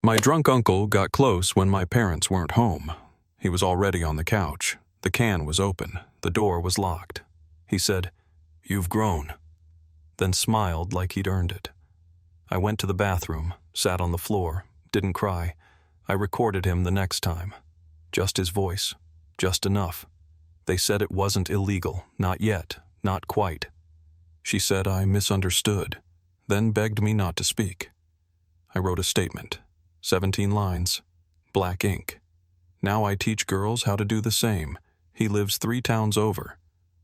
My drunk uncle got close when my parents weren't home. He was already on the couch. The can was open. The door was locked. He said, "You've grown," then smiled like he'd earned it. I went to the bathroom, sat on the floor, didn't cry. I recorded him the next time. Just his voice. Just enough. They said it wasn't illegal. Not yet. Not quite. She said I misunderstood, then begged me not to speak. I wrote a statement. 17 lines. Black ink. Now I teach girls how to do the same. He lives 3 towns over,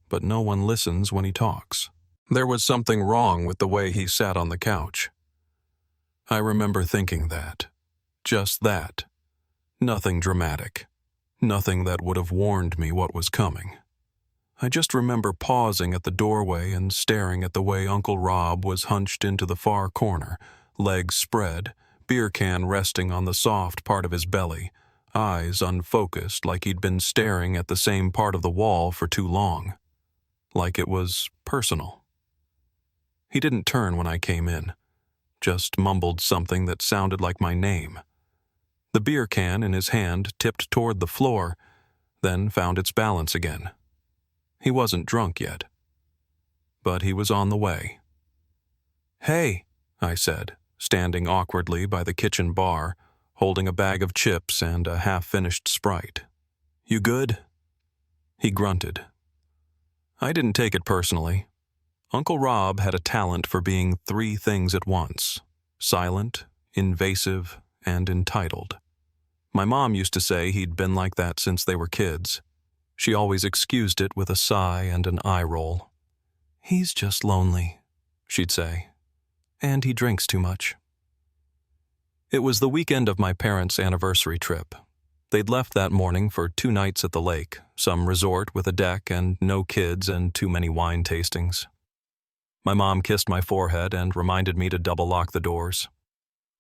but no one listens when he talks. There was something wrong with the way he sat on the couch. I remember thinking that. Just that. Nothing dramatic. Nothing that would have warned me what was coming. I just remember pausing at the doorway and staring at the way Uncle Rob was hunched into the far corner, legs spread, beer can resting on the soft part of his belly, eyes unfocused like he'd been staring at the same part of the wall for too long. Like it was personal. He didn't turn when I came in, just mumbled something that sounded like my name. The beer can in his hand tipped toward the floor, then found its balance again. He wasn't drunk yet, but he was on the way. "Hey," I said, standing awkwardly by the kitchen bar, holding a bag of chips and a half-finished Sprite. "You good?" He grunted. I didn't take it personally. Uncle Rob had a talent for being 3 things at once: silent, invasive, and entitled. My mom used to say he'd been like that since they were kids. She always excused it with a sigh and an eye roll. "He's just lonely," she'd say. "And he drinks too much." It was the weekend of my parents' anniversary trip. They'd left that morning for 2 nights at the lake, some resort with a deck and no kids and too many wine tastings. My mom kissed my forehead and reminded me to double lock the doors.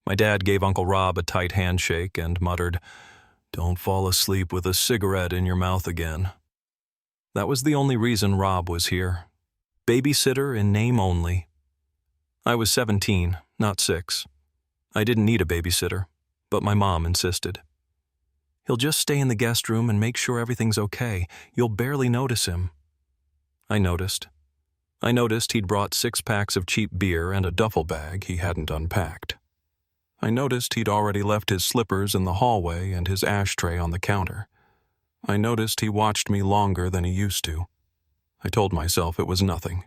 My dad gave Uncle Rob a tight handshake and muttered, "Don't fall asleep with a cigarette in your mouth again." That was the only reason Rob was here. Babysitter in name only. I was 17, not 6. I didn't need a babysitter, but my mom insisted. "He'll just stay in the guest room and make sure everything's okay. You'll barely notice him." I noticed. I noticed he'd brought 6 packs of cheap beer and a duffel bag he hadn't unpacked. I noticed he'd already left his slippers in the hallway and his ashtray on the counter. I noticed he watched me longer than he used to. I told myself it was nothing.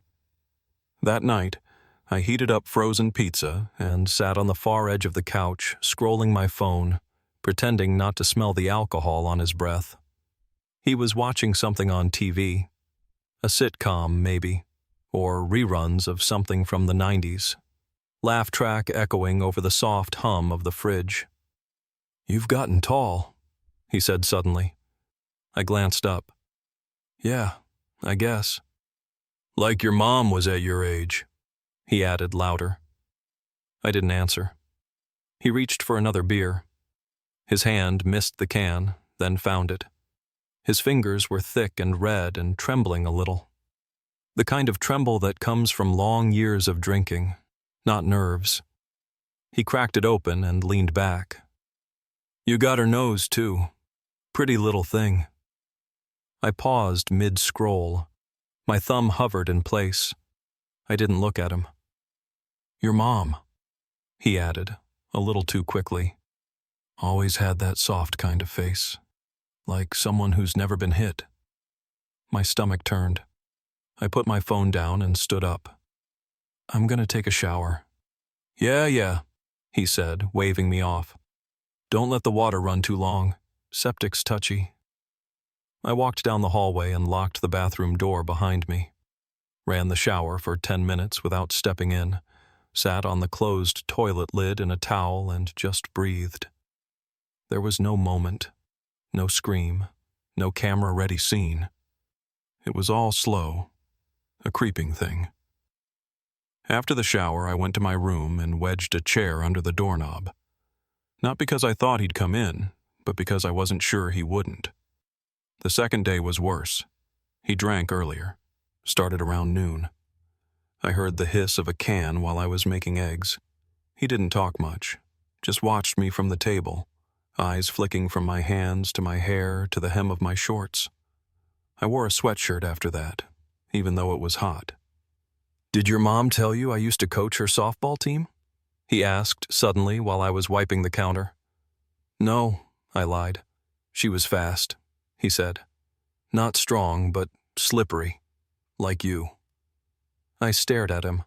That night, I heated up frozen pizza and sat on the far edge of the couch, scrolling my phone, pretending not to smell the alcohol on his breath. He was watching something on TV. A sitcom, maybe, or reruns of something from the 90s. Laugh track echoing over the soft hum of the fridge. "You've gotten tall," he said suddenly. I glanced up. "Yeah, I guess." "Like your mom was at your age," he added louder. I didn't answer. He reached for another beer. His hand missed the can, then found it. His fingers were thick and red and trembling a little. The kind of tremble that comes from long years of drinking, not nerves. He cracked it open and leaned back. "You got her nose, too. Pretty little thing." I paused mid-scroll. My thumb hovered in place. I didn't look at him. "Your mom," he added, a little too quickly. "Always had that soft kind of face, like someone who's never been hit." My stomach turned. I put my phone down and stood up. "I'm gonna take a shower." Yeah, he said, waving me off. "Don't let the water run too long. Septic's touchy." I walked down the hallway and locked the bathroom door behind me. Ran the shower for 10 minutes without stepping in, sat on the closed toilet lid in a towel and just breathed. There was no moment, no scream, no camera-ready scene. It was all slow, a creeping thing. After the shower, I went to my room and wedged a chair under the doorknob. Not because I thought he'd come in, but because I wasn't sure he wouldn't. The second day was worse. He drank earlier, started around noon. I heard the hiss of a can while I was making eggs. He didn't talk much. just watched me from the table, eyes flicking from my hands to my hair to the hem of my shorts. I wore a sweatshirt after that, even though it was hot. "Did your mom tell you I used to coach her softball team?" he asked suddenly while I was wiping the counter. "No," I lied. "She was fast," he said. "Not strong, but slippery, like you." I stared at him.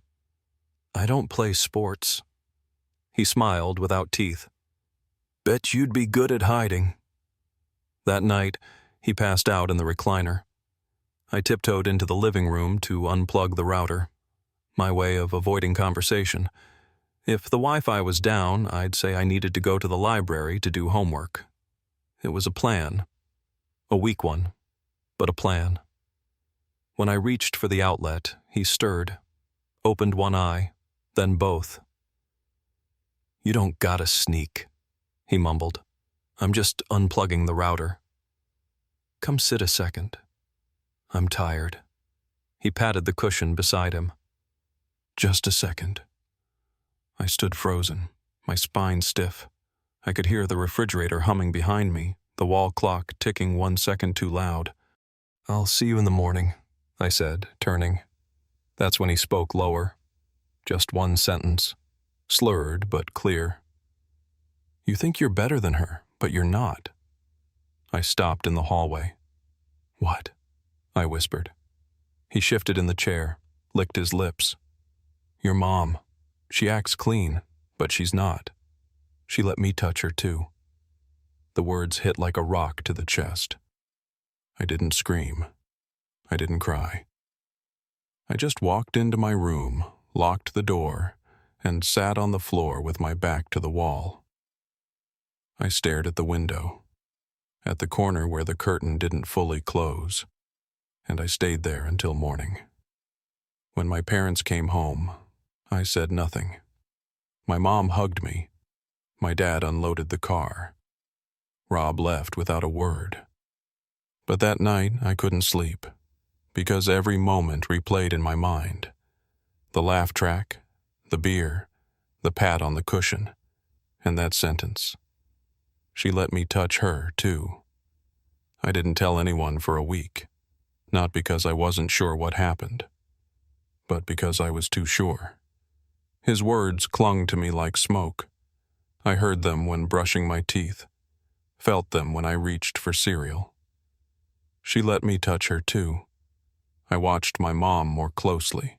"I don't play sports." He smiled without teeth. "Bet you'd be good at hiding." That night, he passed out in the recliner. I tiptoed into the living room to unplug the router, my way of avoiding conversation. If the Wi-Fi was down, I'd say I needed to go to the library to do homework. It was a plan. A weak one, but a plan. When I reached for the outlet, he stirred, opened one eye, then both. "You don't gotta sneak," he mumbled. "I'm just unplugging the router." "Come sit a second. I'm tired." He patted the cushion beside him. "Just a second." I stood frozen, my spine stiff. I could hear the refrigerator humming behind me, the wall clock ticking 1 second too loud. "I'll see you in the morning," I said, turning. That's when he spoke lower. Just one sentence, slurred but clear. "You think you're better than her, but you're not." I stopped in the hallway. "What?" I whispered. He shifted in the chair, licked his lips. "Your mom. She acts clean, but she's not. She let me touch her too." The words hit like a rock to the chest. I didn't scream. I didn't cry. I just walked into my room, locked the door, and sat on the floor with my back to the wall. I stared at the window, at the corner where the curtain didn't fully close, and I stayed there until morning. When my parents came home, I said nothing. My mom hugged me. My dad unloaded the car. Rob left without a word. But that night I couldn't sleep, because every moment replayed in my mind. The laugh track, the beer, the pat on the cushion, and that sentence. She let me touch her, too. I didn't tell anyone for a week, not because I wasn't sure what happened, but because I was too sure. His words clung to me like smoke. I heard them when brushing my teeth, felt them when I reached for cereal. She let me touch her too. I watched my mom more closely.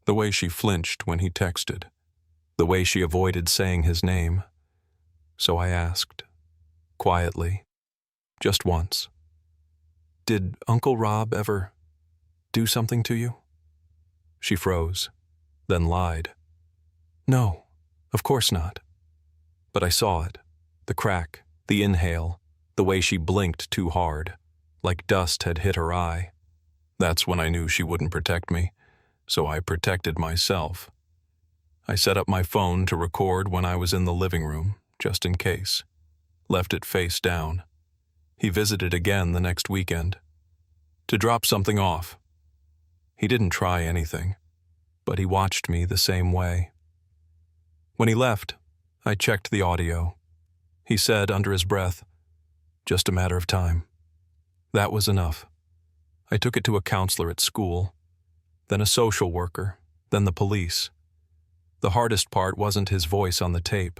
The way she flinched when he texted, the way she avoided saying his name. So I asked, quietly, just once, "Did Uncle Rob ever do something to you?" She froze, then lied. "No, of course not." But I saw it, the crack, the inhale, the way she blinked too hard, like dust had hit her eye. That's when I knew she wouldn't protect me, so I protected myself. I set up my phone to record when I was in the living room, just in case. Left it face down. He visited again the next weekend. To drop something off. He didn't try anything, but he watched me the same way. When he left, I checked the audio. He said under his breath, "Just a matter of time." That was enough. I took it to a counselor at school, then a social worker, then the police. The hardest part wasn't his voice on the tape.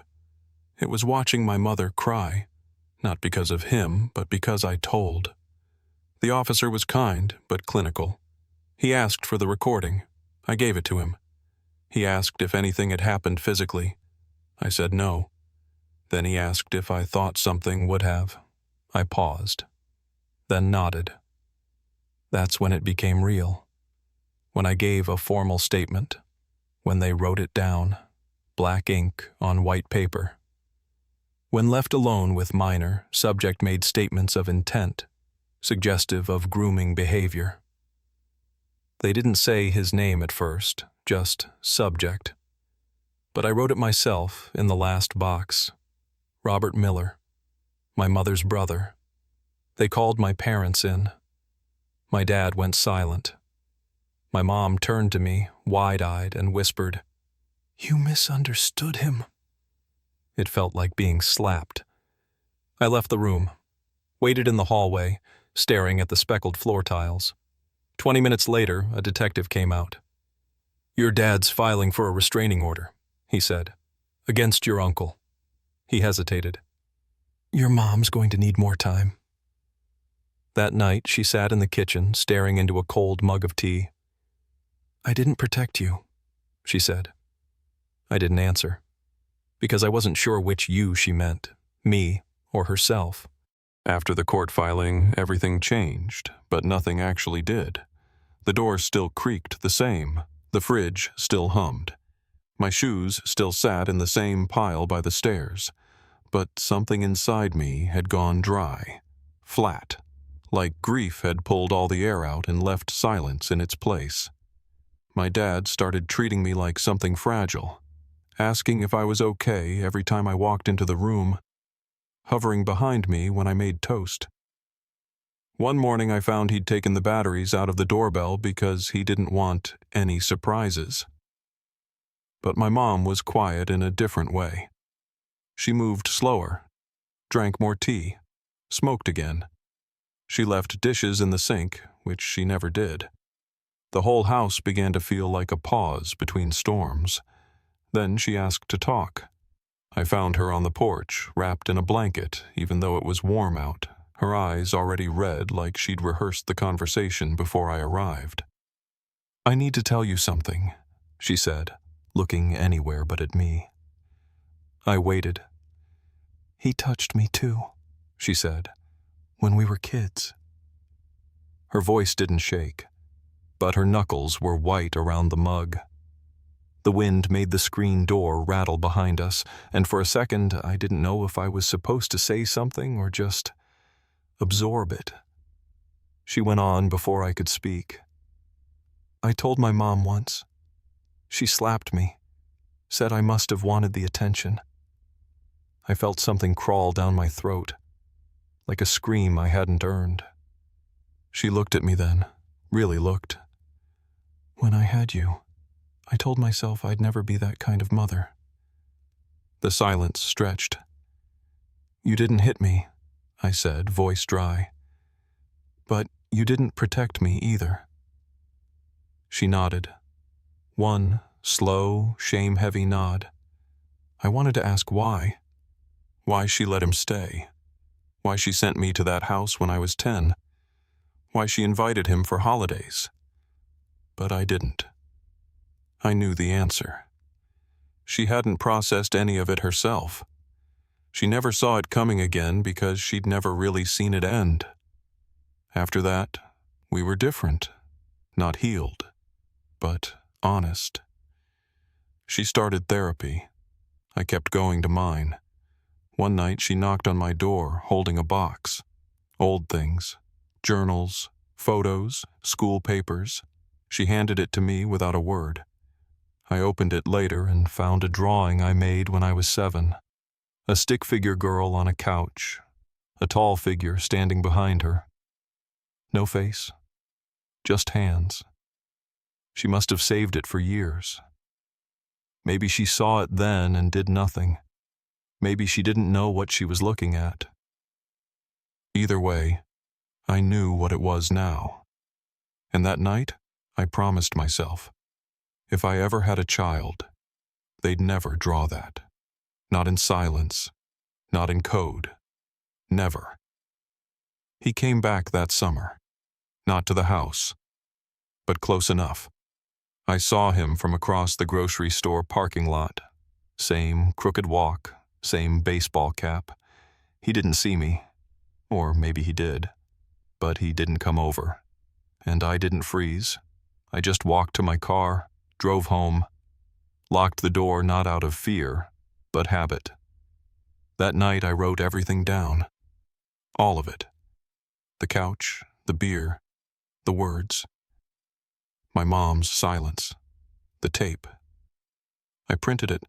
It was watching my mother cry, not because of him, but because I told. The officer was kind, but clinical. He asked for the recording. I gave it to him. He asked if anything had happened physically. I said no. Then he asked if I thought something would have. I paused, then nodded. That's when it became real. When I gave a formal statement. When they wrote it down, black ink on white paper. When left alone with minor, subject made statements of intent, suggestive of grooming behavior. They didn't say his name at first, just subject. But I wrote it myself in the last box. Robert Miller, my mother's brother. They called my parents in. My dad went silent. My mom turned to me, wide-eyed, and whispered, "You misunderstood him." It felt like being slapped. I left the room, waited in the hallway, staring at the speckled floor tiles. 20 minutes later, a detective came out. "Your dad's filing for a restraining order," he said, "against your uncle." He hesitated. "Your mom's going to need more time." That night, she sat in the kitchen, staring into a cold mug of tea. "I didn't protect you," she said. I didn't answer, because I wasn't sure which you she meant, me or herself. After the court filing, everything changed, but nothing actually did. The doors still creaked the same. The fridge still hummed. My shoes still sat in the same pile by the stairs. But something inside me had gone dry, flat, like grief had pulled all the air out and left silence in its place. My dad started treating me like something fragile, asking if I was okay every time I walked into the room, hovering behind me when I made toast. One morning I found he'd taken the batteries out of the doorbell because he didn't want any surprises. But my mom was quiet in a different way. She moved slower, drank more tea, smoked again. She left dishes in the sink, which she never did. The whole house began to feel like a pause between storms. Then she asked to talk. I found her on the porch, wrapped in a blanket, even though it was warm out, her eyes already red like she'd rehearsed the conversation before I arrived. "I need to tell you something," she said, looking anywhere but at me. I waited. "He touched me too," she said, "when we were kids." Her voice didn't shake, but her knuckles were white around the mug. The wind made the screen door rattle behind us, and for a second I didn't know if I was supposed to say something or just absorb it. She went on before I could speak. "I told my mom once. She slapped me, said I must have wanted the attention." I felt something crawl down my throat, like a scream I hadn't earned. She looked at me then, really looked. "When I had you, I told myself I'd never be that kind of mother." The silence stretched. "You didn't hit me," I said, voice dry. "But you didn't protect me either." She nodded. One slow, shame-heavy nod. I wanted to ask why. Why she let him stay. Why she sent me to that house when I was 10. Why she invited him for holidays. But I didn't. I knew the answer. She hadn't processed any of it herself. She never saw it coming again because she'd never really seen it end. After that, we were different. Not healed, but honest. She started therapy. I kept going to mine. One night she knocked on my door, holding a box. Old things. Journals, photos, school papers. She handed it to me without a word. I opened it later and found a drawing I made when I was 7. A stick figure girl on a couch. A tall figure standing behind her. No face. Just hands. She must have saved it for years. Maybe she saw it then and did nothing. Maybe she didn't know what she was looking at. Either way, I knew what it was now. And that night, I promised myself, if I ever had a child, they'd never draw that. Not in silence, not in code. Never. He came back that summer. Not to the house, but close enough. I saw him from across the grocery store parking lot. Same crooked walk, same baseball cap. He didn't see me, or maybe he did, but he didn't come over. And I didn't freeze. I just walked to my car, drove home, locked the door not out of fear, but habit. That night I wrote everything down. All of it. The couch, the beer, the words. My mom's silence. The tape. I printed it,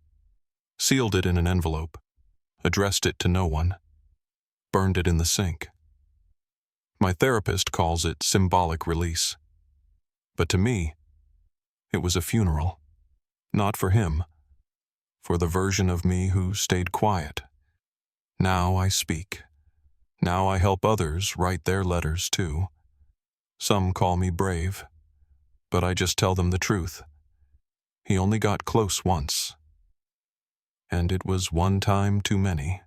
sealed it in an envelope, addressed it to no one, burned it in the sink. My therapist calls it symbolic release. But to me, it was a funeral. Not for him, for the version of me who stayed quiet. Now I speak. Now I help others write their letters too. Some call me brave, but I just tell them the truth. He only got close once, and it was one time too many.